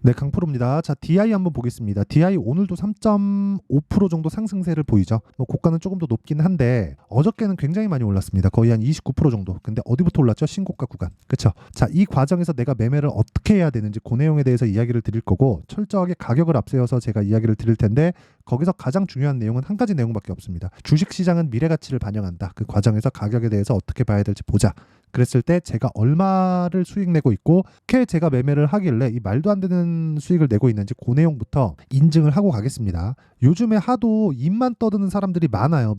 네, 강프로입니다. 자, DI 한번 보겠습니다. DI 오늘도 3.5% 정도 상승세를 보이죠. 뭐 고가는 조금 더 높긴 한데 어저께는 굉장히 많이 올랐습니다. 거의 한 29% 정도. 근데 어디부터 올랐죠? 신고가 구간. 그렇죠? 자, 이 과정에서 내가 매매를 어떻게 해야 되는지 그 내용에 대해서 이야기를 드릴 거고 철저하게 가격을 앞세워서 제가 이야기를 드릴 텐데 거기서 가장 중요한 내용은 한 가지 내용밖에 없습니다. 주식시장은 미래 가치를 반영한다. 그 과정에서 가격에 대해서 어떻게 봐야 될지 보자. 그랬을 때 제가 얼마를 수익 내고 있고 어떻게 제가 매매를 하길래 이 말도 안 되는 수익을 내고 있는지 그 내용부터 인증을 하고 가겠습니다. 요즘에 하도 입만 떠드는 사람들이 많아요.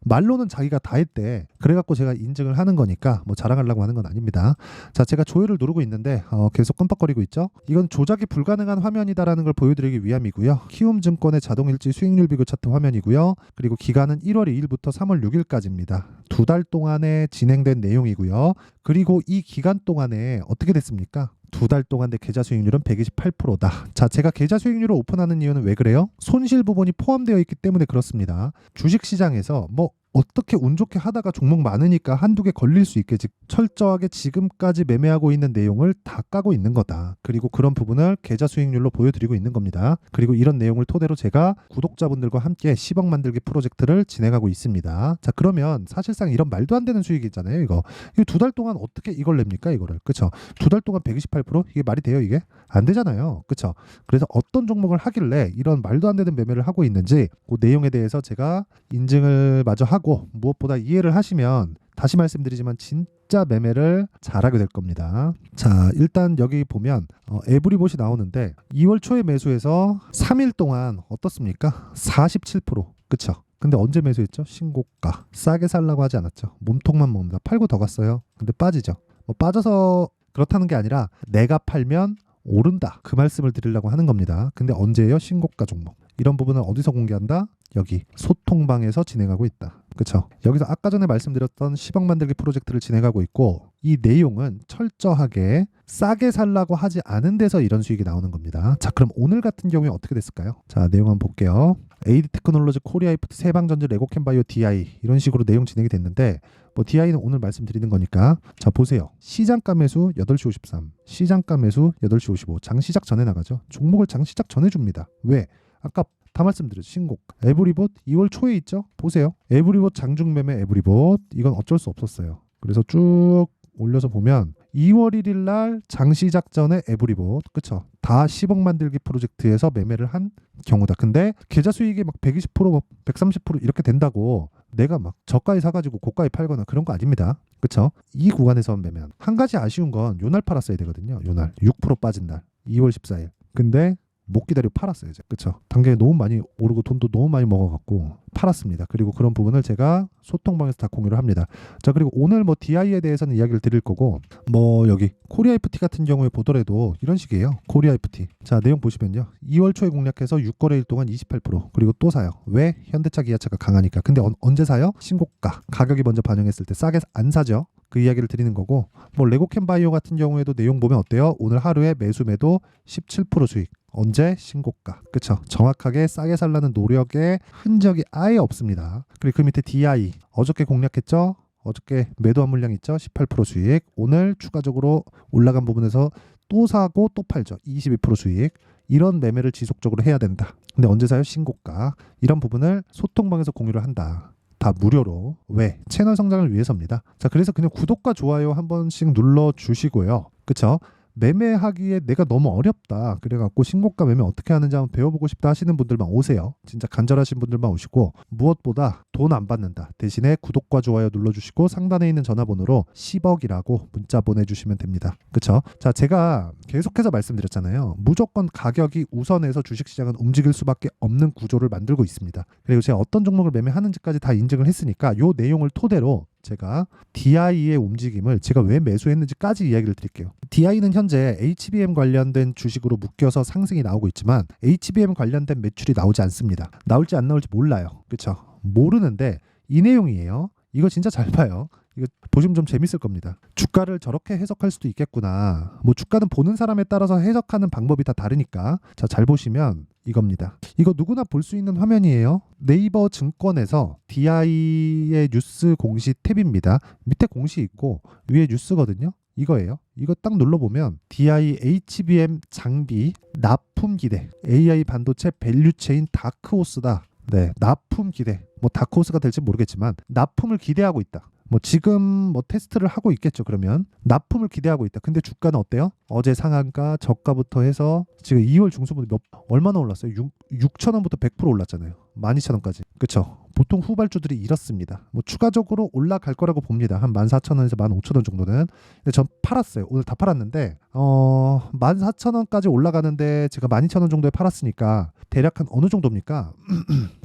말로는 자기가 다 했대. 그래갖고 제가 인증을 하는 거니까 뭐 자랑하려고 하는 건 아닙니다. 자, 제가 조회를 누르고 있는데 계속 끔뻑거리고 있죠. 이건 조작이 불가능한 화면이다라는 걸 보여드리기 위함이고요. 키움증권의 자동일지 수익률 비교 차트 화면이고요. 그리고 기간은 1월 2일부터 3월 6일까지입니다. 2달 동안에 진행된 내용이고요. 그리고 이 기간 동안에 어떻게 됐습니까? 2달 동안 내 계좌 수익률은 128%다. 자, 제가 계좌 수익률을 오픈하는 이유는 왜 그래요? 손실 부분이 포함되어 있기 때문에 그렇습니다. 주식시장에서 뭐 어떻게 운 좋게 하다가 종목 많으니까 한두 개 걸릴 수 있겠지. 철저하게 지금까지 매매하고 있는 내용을 다 까고 있는 거다. 그리고 그런 부분을 계좌 수익률로 보여드리고 있는 겁니다. 그리고 이런 내용을 토대로 제가 구독자분들과 함께 10억 만들기 프로젝트를 진행하고 있습니다. 자, 그러면 사실상 이런 말도 안 되는 수익이잖아요. 이거 2달 동안 어떻게 이걸 냅니까? 이거를. 그쵸? 2달 동안 128%? 이게 말이 돼요? 이게? 안 되잖아요. 그쵸? 그래서 어떤 종목을 하길래 이런 말도 안 되는 매매를 하고 있는지 그 내용에 대해서 제가 인증을 마저 하고 무엇보다 이해를 하시면 다시 말씀드리지만 진짜 매매를 잘하게 될 겁니다. 자, 일단 여기 보면 에브리봇이 나오는데 2월 초에 매수해서 3일 동안 어떻습니까? 47%. 그쵸? 근데 언제 매수했죠? 신고가. 싸게 살라고 하지 않았죠. 몸통만 먹는다. 팔고 더 갔어요. 근데 빠지죠. 뭐 빠져서 그렇다는 게 아니라 내가 팔면 오른다. 그 말씀을 드리려고 하는 겁니다. 근데 언제예요? 신고가 종목. 이런 부분을 어디서 공개한다? 여기 소통방에서 진행하고 있다. 그렇죠? 여기서 아까 전에 말씀드렸던 10억 만들기 프로젝트를 진행하고 있고 이 내용은 철저하게 싸게 살라고 하지 않은 데서 이런 수익이 나오는 겁니다. 자, 그럼 오늘 같은 경우에 어떻게 됐을까요? 자, 내용 한번 볼게요. AD 테크놀로지, 코리아이프트, 세방전자, 레고캠바이오, DI 이런 식으로 내용 진행이 됐는데 뭐 DI는 오늘 말씀드리는 거니까 자, 보세요. 시장가 매수 8시 53, 시장가 매수 8시 55. 장 시작 전에 나가죠. 종목을 장 시작 전에 줍니다. 왜? 아까 다 말씀드렸죠. 신곡. 에브리봇 2월 초에 있죠. 보세요. 에브리봇 장중 매매 에브리봇. 이건 어쩔 수 없었어요. 그래서 쭉 올려서 보면 2월 1일 날 장 시작 전에 에브리봇. 그쵸? 다 10억 만들기 프로젝트에서 매매를 한 경우다. 근데 계좌 수익이 막 120%, 130% 이렇게 된다고 내가 막 저가에 사가지고 고가에 팔거나 그런 거 아닙니다. 그쵸? 이 구간에서 매매한. 한 가지 아쉬운 건 요날 팔았어야 되거든요. 요날 6% 빠진 날 2월 14일. 근데 못 기다려 팔았어요. 이제. 그쵸? 단계에 너무 많이 오르고 돈도 너무 많이 먹어갖고 팔았습니다. 그리고 그런 부분을 제가 소통방에서 다 공유를 합니다. 자, 그리고 오늘 뭐 DI에 대해서는 이야기를 드릴 거고 뭐 여기 코리아이프티 같은 경우에 보더라도 이런 식이에요. 코리아이프티. 자, 내용 보시면요. 2월 초에 공략해서 6거래일 동안 28% 그리고 또 사요. 왜? 현대차, 기아차가 강하니까. 근데 언제 사요? 신고가. 가격이 먼저 반영했을 때 싸게 안 사죠. 그 이야기를 드리는 거고 뭐 레고캠바이오 같은 경우에도 내용 보면 어때요? 오늘 하루에 매수 매도 17% 수익. 언제? 신고가. 그쵸? 정확하게 싸게 살라는 노력의 흔적이 아예 없습니다. 그리고 그 밑에 DI 어저께 공략했죠? 어저께 매도한 물량 있죠? 18% 수익. 오늘 추가적으로 올라간 부분에서 또 사고 또 팔죠. 22% 수익. 이런 매매를 지속적으로 해야 된다. 근데 언제 사요? 신고가. 이런 부분을 소통방에서 공유를 한다. 다 무료로. 왜? 채널 성장을 위해서입니다. 자, 그래서 그냥 구독과 좋아요 한 번씩 눌러주시고요. 그쵸? 매매하기에 내가 너무 어렵다. 그래갖고 신고가 매매 어떻게 하는지 한번 배워보고 싶다 하시는 분들만 오세요. 진짜 간절하신 분들만 오시고 무엇보다 돈 안 받는다. 대신에 구독과 좋아요 눌러주시고 상단에 있는 전화번호로 10억이라고 문자 보내주시면 됩니다. 그쵸? 자, 제가 계속해서 말씀드렸잖아요. 무조건 가격이 우선해서 주식시장은 움직일 수밖에 없는 구조를 만들고 있습니다. 그리고 제가 어떤 종목을 매매하는지까지 다 인증을 했으니까 이 내용을 토대로 제가 DI의 움직임을 제가 왜 매수했는지까지 이야기를 드릴게요. DI는 현재 HBM 관련된 주식으로 묶여서 상승이 나오고 있지만 HBM 관련된 매출이 나오지 않습니다. 나올지 안 나올지 몰라요. 그렇죠? 모르는데 이 내용이에요. 이거 진짜 잘 봐요. 이거 보시면 좀 재밌을 겁니다. 주가를 저렇게 해석할 수도 있겠구나. 뭐 주가는 보는 사람에 따라서 해석하는 방법이 다 다르니까. 자, 잘 보시면 이겁니다. 이거 누구나 볼 수 있는 화면이에요. 네이버 증권에서 DI의 뉴스 공시 탭입니다. 밑에 공시 있고 위에 뉴스거든요. 이거예요. 이거 딱 눌러보면 DI HBM 장비 납품 기대 AI 반도체 밸류체인 다크호스다. 네, 납품 기대. 뭐 다크호스가 될지 모르겠지만 납품을 기대하고 있다. 뭐 지금 뭐 테스트를 하고 있겠죠. 그러면 납품을 기대하고 있다. 근데 주가는 어때요? 어제 상한가 저가부터 해서 지금 2월 중순부터 얼마나 올랐어요? 6,000원부터 100% 올랐잖아요. 12,000원까지. 그쵸? 보통 후발주들이 이렇습니다. 뭐 추가적으로 올라갈 거라고 봅니다. 한 14,000원에서 15,000원 정도는. 근데 전 팔았어요. 오늘 다 팔았는데 14,000원까지 올라가는데 제가 12,000원 정도에 팔았으니까 대략 한 어느 정도입니까?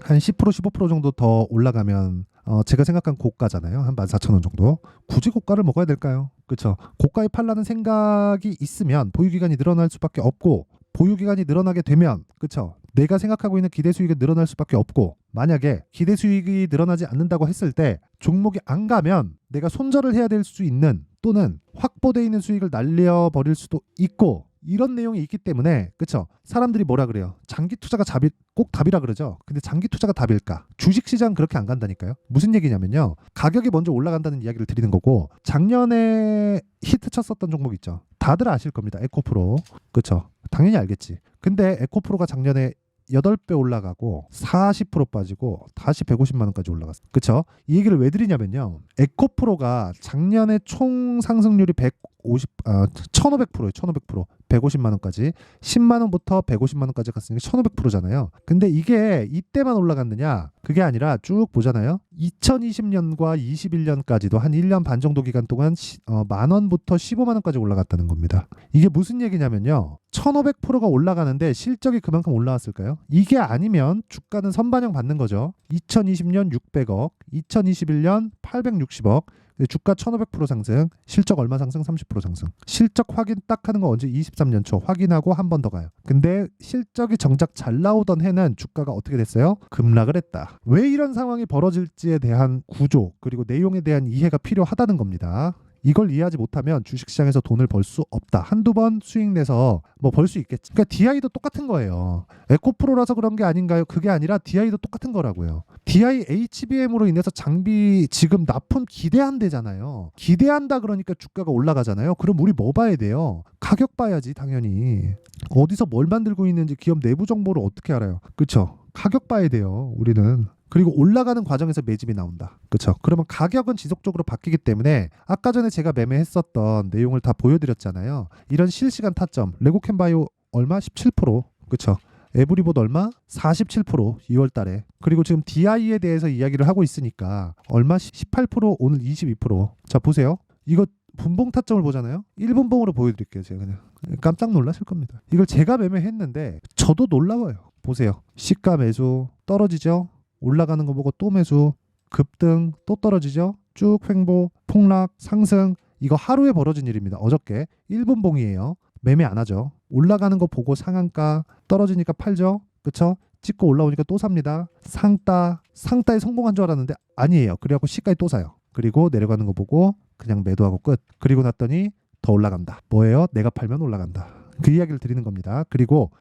한 10% 15% 정도 더 올라가면 제가 생각한 고가잖아요. 한 14,000원 정도. 굳이 고가를 먹어야 될까요? 그렇죠. 고가에 팔라는 생각이 있으면 보유기간이 늘어날 수밖에 없고, 보유기간이 늘어나게 되면 그렇죠. 내가 생각하고 있는 기대 수익이 늘어날 수밖에 없고, 만약에 기대 수익이 늘어나지 않는다고 했을 때 종목이 안 가면 내가 손절을 해야 될 수 있는, 또는 확보되어 있는 수익을 날려버릴 수도 있고, 이런 내용이 있기 때문에 그렇죠. 사람들이 뭐라 그래요? 장기 투자가 꼭 답이라 그러죠. 근데 장기 투자가 답일까? 주식시장 그렇게 안 간다니까요. 무슨 얘기냐면요. 가격이 먼저 올라간다는 이야기를 드리는 거고, 작년에 히트 쳤었던 종목 있죠. 다들 아실 겁니다. 에코프로. 그렇죠. 당연히 알겠지. 근데 에코프로가 작년에 8배 올라가고 40% 빠지고 다시 150만 원까지 올라갔어요. 그렇죠? 이 얘기를 왜 드리냐면요. 에코프로가 작년에 총 상승률이 1,500%예요. 1,500%. 150만 원까지. 10만 원부터 150만 원까지 갔으니까 1,500%잖아요. 근데 이게 이때만 올라갔느냐? 그게 아니라 쭉 보잖아요. 2020년과 21년까지도 한 1년 반 정도 기간 동안 만 원부터 15만 원까지 올라갔다는 겁니다. 이게 무슨 얘기냐면요. 1,500%가 올라가는데 실적이 그만큼 올라왔을까요? 이게 아니면 주가는 선반영 받는 거죠. 2020년 600억, 2021년 860억, 주가 1,500% 상승, 실적 얼마 상승? 30% 상승. 실적 확인 딱 하는 거 언제? 23년 초 확인하고 한 번 더 가요. 근데 실적이 정작 잘 나오던 해는 주가가 어떻게 됐어요? 급락을 했다. 왜 이런 상황이 벌어질지에 대한 구조, 그리고 내용에 대한 이해가 필요하다는 겁니다. 이걸 이해하지 못하면 주식시장에서 돈을 벌 수 없다. 한두 번 수익 내서 뭐 벌 수 있겠지. 그러니까 DI도 똑같은 거예요. 에코프로라서 그런 게 아닌가요? 그게 아니라 DI도 똑같은 거라고요. DI HBM으로 인해서 장비 지금 납품 기대한대잖아요. 기대한다 그러니까 주가가 올라가잖아요. 그럼 우리 뭐 봐야 돼요? 가격 봐야지 당연히. 어디서 뭘 만들고 있는지 기업 내부 정보를 어떻게 알아요? 그렇죠? 가격 봐야 돼요. 우리는. 그리고 올라가는 과정에서 매집이 나온다. 그렇죠? 그러면 가격은 지속적으로 바뀌기 때문에 아까 전에 제가 매매했었던 내용을 다 보여드렸잖아요. 이런 실시간 타점, 레고캔바이오 얼마? 17%. 그렇죠? 에브리봇 얼마? 47% 2월 달에. 그리고 지금 DI에 대해서 이야기를 하고 있으니까 얼마? 18%, 오늘 22%. 자, 보세요. 이거 분봉 타점을 보잖아요. 1분봉으로 보여드릴게요. 제가 그냥. 깜짝 놀라실 겁니다. 이걸 제가 매매했는데 저도 놀라워요. 보세요. 시가 매수 떨어지죠? 올라가는 거 보고 또 매수, 급등, 또 떨어지죠? 쭉 횡보, 폭락, 상승. 이거 하루에 벌어진 일입니다. 어저께 1분 봉이에요. 매매 안 하죠. 올라가는 거 보고 상한가, 떨어지니까 팔죠. 그쵸? 찍고 올라오니까 또 삽니다. 상따에 성공한 줄 알았는데 아니에요. 그래갖고 시가에 또 사요. 그리고 내려가는 거 보고 그냥 매도하고 끝. 그리고 났더니 더 올라간다. 뭐예요? 내가 팔면 올라간다. 그 이야기를 드리는 겁니다. 그리고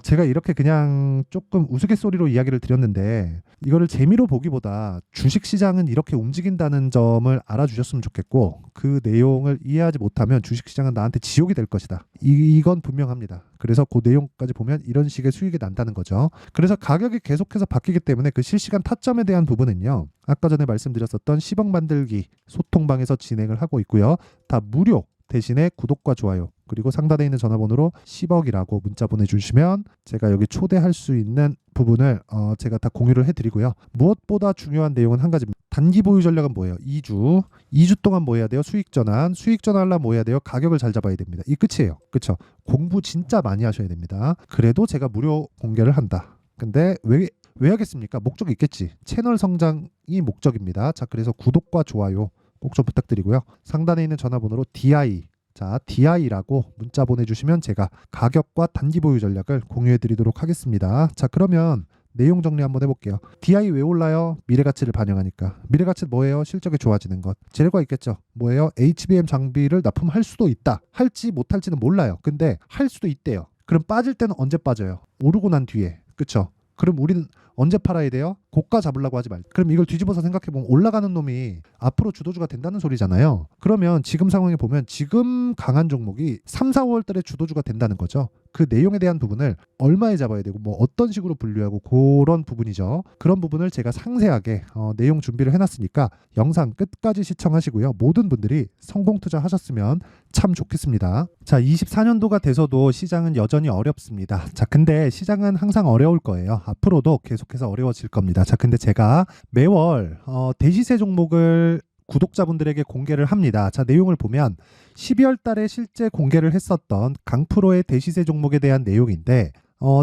제가 이렇게 그냥 조금 우스갯소리로 이야기를 드렸는데, 이거를 재미로 보기보다 주식시장은 이렇게 움직인다는 점을 알아주셨으면 좋겠고, 그 내용을 이해하지 못하면 주식시장은 나한테 지옥이 될 것이다. 이건 분명합니다. 그래서 그 내용까지 보면 이런 식의 수익이 난다는 거죠. 그래서 가격이 계속해서 바뀌기 때문에 그 실시간 타점에 대한 부분은요, 아까 전에 말씀드렸었던 10억 만들기 소통방에서 진행을 하고 있고요. 다 무료. 대신에 구독과 좋아요, 그리고 상단에 있는 전화번호로 10억이라고 문자 보내주시면 제가 여기 초대할 수 있는 부분을 제가 다 공유를 해드리고요. 무엇보다 중요한 내용은 한 가지입니다. 단기 보유 전략은 뭐예요? 2주 동안 뭐 해야 돼요? 수익 전환 하려면 뭐 해야 돼요? 가격을 잘 잡아야 됩니다. 이 끝이에요. 그렇죠? 공부 진짜 많이 하셔야 됩니다. 그래도 제가 무료 공개를 한다. 근데 왜 하겠습니까? 목적이 있겠지. 채널 성장이 목적입니다. 자, 그래서 구독과 좋아요 꼭 좀 부탁드리고요. 상단에 있는 전화번호로 DI라고 문자 보내주시면 제가 가격과 단기 보유 전략을 공유해드리도록 하겠습니다. 자, 그러면 내용 정리 한번 해볼게요. DI 왜 올라요? 미래가치를 반영하니까. 미래가치 뭐예요? 실적이 좋아지는 것. 재료가 있겠죠. 뭐예요? HBM 장비를 납품할 수도 있다. 할지 못할지는 몰라요. 근데 할 수도 있대요. 그럼 빠질 때는 언제 빠져요? 오르고 난 뒤에. 그쵸? 그럼 우리는 언제 팔아야 돼요? 고가 잡으려고 하지 말. 그럼 이걸 뒤집어서 생각해보면 올라가는 놈이 앞으로 주도주가 된다는 소리잖아요. 그러면 지금 상황에 보면 지금 강한 종목이 3, 4월 달에 주도주가 된다는 거죠. 그 내용에 대한 부분을 얼마에 잡아야 되고 뭐 어떤 식으로 분류하고 그런 부분이죠. 그런 부분을 제가 상세하게 내용 준비를 해놨으니까 영상 끝까지 시청하시고요. 모든 분들이 성공 투자하셨으면 참 좋겠습니다. 자, 24년도가 돼서도 시장은 여전히 어렵습니다. 자, 근데 시장은 항상 어려울 거예요. 앞으로도 계속해서 어려워질 겁니다. 자, 근데 제가 매월 대시세 종목을 구독자분들에게 공개를 합니다. 자, 내용을 보면 12월 달에 실제 공개를 했었던 강프로의 대시세 종목에 대한 내용인데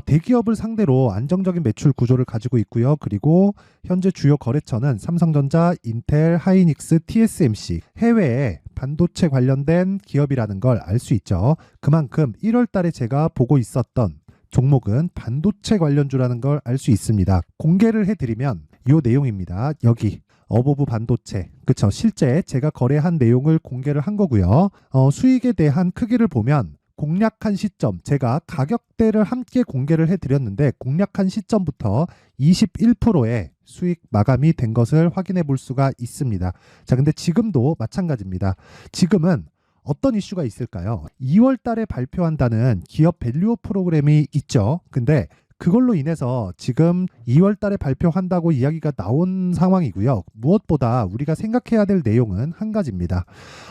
대기업을 상대로 안정적인 매출 구조를 가지고 있고요. 그리고 현재 주요 거래처는 삼성전자, 인텔, 하이닉스, TSMC, 해외에 반도체 관련된 기업이라는 걸 알 수 있죠. 그만큼 1월 달에 제가 보고 있었던 종목은 반도체 관련주라는 걸 알 수 있습니다. 공개를 해드리면 이 내용입니다. 여기 어보브 반도체, 그쵸? 실제 제가 거래한 내용을 공개를 한 거고요. 수익에 대한 크기를 보면 공략한 시점, 제가 가격대를 함께 공개를 해드렸는데 공략한 시점부터 21%의 수익 마감이 된 것을 확인해 볼 수가 있습니다. 자, 근데 지금도 마찬가지입니다. 지금은 어떤 이슈가 있을까요? 2월 달에 발표한다는 기업 밸류업 프로그램이 있죠. 근데 그걸로 인해서 지금 2월 달에 발표한다고 이야기가 나온 상황이고요. 무엇보다 우리가 생각해야 될 내용은 한 가지입니다.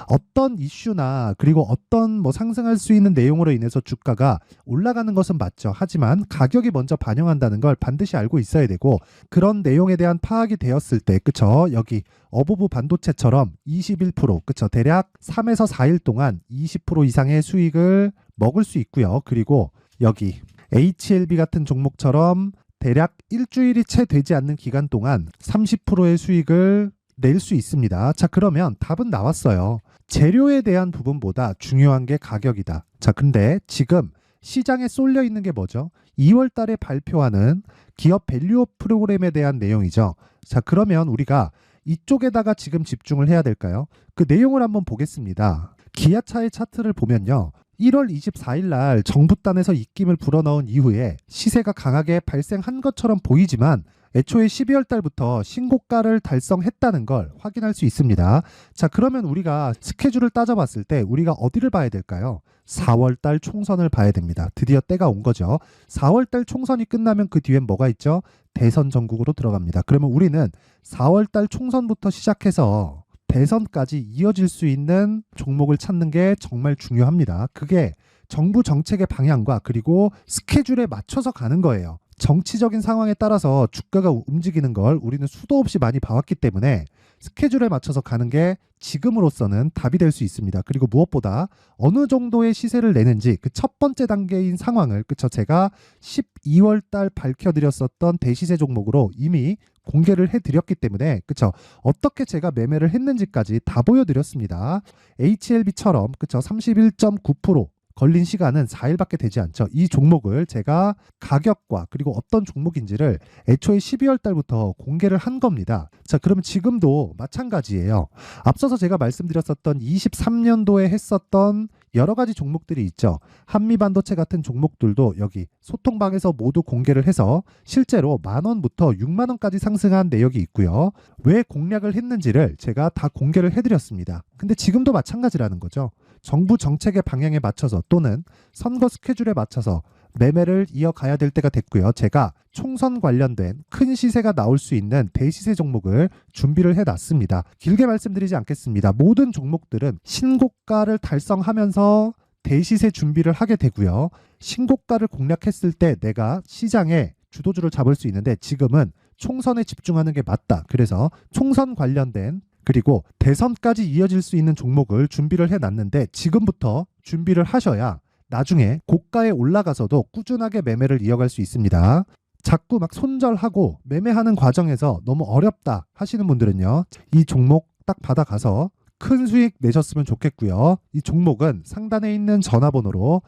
어떤 이슈나 그리고 어떤 뭐 상승할 수 있는 내용으로 인해서 주가가 올라가는 것은 맞죠. 하지만 가격이 먼저 반영한다는 걸 반드시 알고 있어야 되고 그런 내용에 대한 파악이 되었을 때 그쵸? 여기 어보브 반도체처럼 21% 그쵸? 대략 3에서 4일 동안 20% 이상의 수익을 먹을 수 있고요. 그리고 여기 HLB 같은 종목처럼 대략 일주일이 채 되지 않는 기간 동안 30%의 수익을 낼 수 있습니다. 자, 그러면 답은 나왔어요. 재료에 대한 부분보다 중요한 게 가격이다. 자, 근데 지금 시장에 쏠려 있는 게 뭐죠? 2월 달에 발표하는 기업 밸류업 프로그램에 대한 내용이죠. 자, 그러면 우리가 이쪽에다가 지금 집중을 해야 될까요? 그 내용을 한번 보겠습니다. 기아차의 차트를 보면요. 1월 24일 날 정부단에서 입김을 불어넣은 이후에 시세가 강하게 발생한 것처럼 보이지만 애초에 12월 달부터 신고가를 달성했다는 걸 확인할 수 있습니다. 자, 그러면 우리가 스케줄을 따져봤을 때 우리가 어디를 봐야 될까요? 4월 달 총선을 봐야 됩니다. 드디어 때가 온 거죠. 4월 달 총선이 끝나면 그 뒤엔 뭐가 있죠? 대선 전국으로 들어갑니다. 그러면 우리는 4월 달 총선부터 시작해서 대선까지 이어질 수 있는 종목을 찾는 게 정말 중요합니다. 그게 정부 정책의 방향과 그리고 스케줄에 맞춰서 가는 거예요. 정치적인 상황에 따라서 주가가 움직이는 걸 우리는 수도 없이 많이 봐왔기 때문에 스케줄에 맞춰서 가는 게 지금으로서는 답이 될 수 있습니다. 그리고 무엇보다 어느 정도의 시세를 내는지 그 첫 번째 단계인 상황을 그쵸 제가 12월 달 밝혀드렸었던 대시세 종목으로 이미 공개를 해드렸기 때문에 그쵸 어떻게 제가 매매를 했는지까지 다 보여드렸습니다. HLB처럼 그쵸 31.9% 걸린 시간은 4일밖에 되지 않죠. 이 종목을 제가 가격과 그리고 어떤 종목인지를 애초에 12월 달부터 공개를 한 겁니다. 자, 그러면 지금도 마찬가지예요. 앞서서 제가 말씀드렸었던 23년도에 했었던 여러 가지 종목들이 있죠. 한미반도체 같은 종목들도 여기 소통방에서 모두 공개를 해서 실제로 10,000원부터 60,000원까지 상승한 내역이 있고요. 왜 공략을 했는지를 제가 다 공개를 해드렸습니다. 근데 지금도 마찬가지라는 거죠. 정부 정책의 방향에 맞춰서 또는 선거 스케줄에 맞춰서 매매를 이어가야 될 때가 됐고요. 제가 총선 관련된 큰 시세가 나올 수 있는 대시세 종목을 준비를 해놨습니다. 길게 말씀드리지 않겠습니다. 모든 종목들은 신고가를 달성하면서 대시세 준비를 하게 되고요. 신고가를 공략했을 때 내가 시장에 주도주를 잡을 수 있는데 지금은 총선에 집중하는 게 맞다. 그래서 총선 관련된 그리고 대선까지 이어질 수 있는 종목을 준비를 해놨는데 지금부터 준비를 하셔야 나중에 고가에 올라가서도 꾸준하게 매매를 이어갈 수 있습니다. 자꾸 막 손절하고 매매하는 과정에서 너무 어렵다 하시는 분들은요. 이 종목 딱 받아가서 큰 수익 내셨으면 좋겠고요. 이 종목은 상단에 있는 전화번호로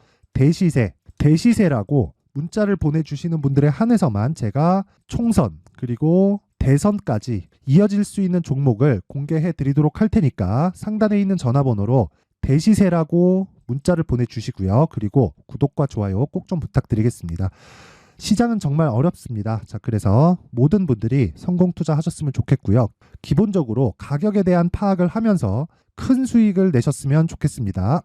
대시세라고 문자를 보내주시는 분들에 한해서만 제가 총선 그리고 대선까지 이어질 수 있는 종목을 공개해 드리도록 할 테니까 상단에 있는 전화번호로 대시세라고 문자를 보내주시고요. 그리고 구독과 좋아요 꼭 좀 부탁드리겠습니다. 시장은 정말 어렵습니다. 자, 그래서 모든 분들이 성공 투자하셨으면 좋겠고요. 기본적으로 가격에 대한 파악을 하면서 큰 수익을 내셨으면 좋겠습니다.